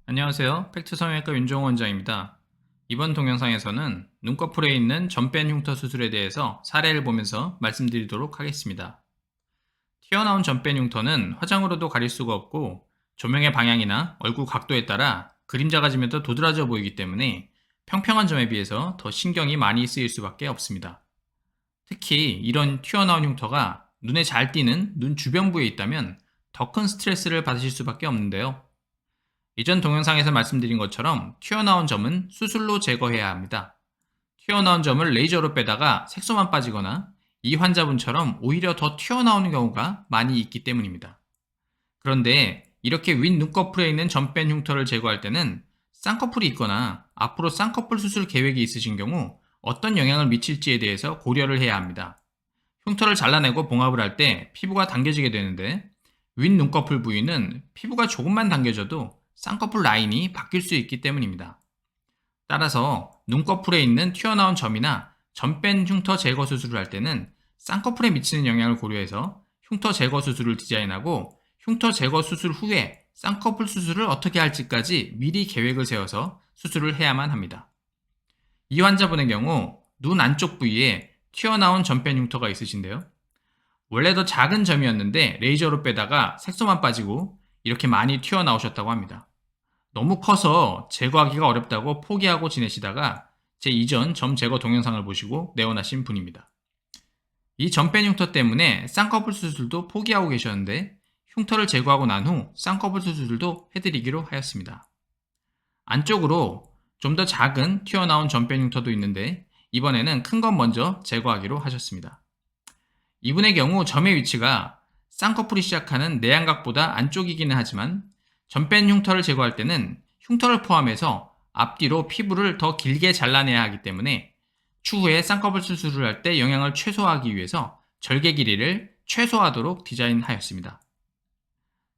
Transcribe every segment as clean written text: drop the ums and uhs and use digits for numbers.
안녕하세요. 팩트성형외과 윤종호 원장입니다. 이번 동영상에서는 눈꺼풀에 있는 전뺀 흉터 수술에 대해서 사례를 보면서 말씀드리도록 하겠습니다. 튀어나온 전뺀 흉터는 화장으로도 가릴 수가 없고 조명의 방향이나 얼굴 각도에 따라 그림자가 지면 더 도드라져 보이기 때문에 평평한 점에 비해서 더 신경이 많이 쓰일 수밖에 없습니다. 특히 이런 튀어나온 흉터가 눈에 잘 띄는 눈 주변부에 있다면 더 큰 스트레스를 받으실 수밖에 없는데요. 이전 동영상에서 말씀드린 것처럼 튀어나온 점은 수술로 제거해야 합니다. 튀어나온 점을 레이저로 빼다가 색소만 빠지거나 이 환자분처럼 오히려 더 튀어나오는 경우가 많이 있기 때문입니다. 그런데 이렇게 윗 눈꺼풀에 있는 점뺀 흉터를 제거할 때는 쌍꺼풀이 있거나 앞으로 쌍꺼풀 수술 계획이 있으신 경우 어떤 영향을 미칠지에 대해서 고려를 해야 합니다. 흉터를 잘라내고 봉합을 할 때 피부가 당겨지게 되는데 윗 눈꺼풀 부위는 피부가 조금만 당겨져도 쌍꺼풀 라인이 바뀔 수 있기 때문입니다. 따라서 눈꺼풀에 있는 튀어나온 점이나 점뺀 흉터 제거 수술을 할 때는 쌍꺼풀에 미치는 영향을 고려해서 흉터 제거 수술을 디자인하고 흉터 제거 수술 후에 쌍꺼풀 수술을 어떻게 할지까지 미리 계획을 세워서 수술을 해야만 합니다. 이 환자분의 경우 눈 안쪽 부위에 튀어나온 점뺀 흉터가 있으신데요. 원래 더 작은 점이었는데 레이저로 빼다가 색소만 빠지고 이렇게 많이 튀어나오셨다고 합니다. 너무 커서 제거하기가 어렵다고 포기하고 지내시다가 제 이전 점 제거 동영상을 보시고 내원하신 분입니다. 이 점뺀 흉터 때문에 쌍꺼풀 수술도 포기하고 계셨는데 흉터를 제거하고 난 후 쌍꺼풀 수술도 해드리기로 하였습니다. 안쪽으로 좀 더 작은 튀어나온 점뺀 흉터도 있는데 이번에는 큰 건 먼저 제거하기로 하셨습니다. 이분의 경우 점의 위치가 쌍꺼풀이 시작하는 내양각보다 안쪽이기는 하지만 점뺀 흉터를 제거할 때는 흉터를 포함해서 앞뒤로 피부를 더 길게 잘라내야 하기 때문에 추후에 쌍꺼풀 수술을 할 때 영향을 최소화하기 위해서 절개 길이를 최소화하도록 디자인하였습니다.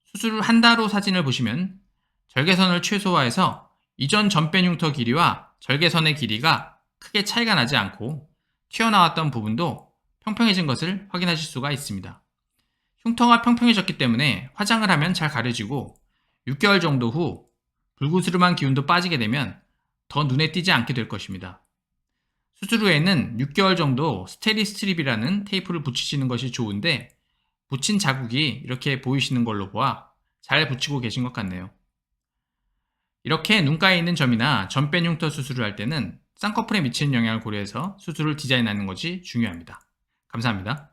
수술을 한 달 후 사진을 보시면 절개선을 최소화해서 이전 점뺀 흉터 길이와 절개선의 길이가 크게 차이가 나지 않고 튀어나왔던 부분도 평평해진 것을 확인하실 수가 있습니다. 흉터가 평평해졌기 때문에 화장을 하면 잘 가려지고 6개월 정도 후 불구스름한 기운도 빠지게 되면 더 눈에 띄지 않게 될 것입니다. 수술 후에는 6개월 정도 스테리 스트립이라는 테이프를 붙이시는 것이 좋은데 붙인 자국이 이렇게 보이시는 걸로 보아 잘 붙이고 계신 것 같네요. 이렇게 눈가에 있는 점이나 점뺀 흉터 수술을 할 때는 쌍꺼풀에 미치는 영향을 고려해서 수술을 디자인하는 것이 중요합니다. 감사합니다.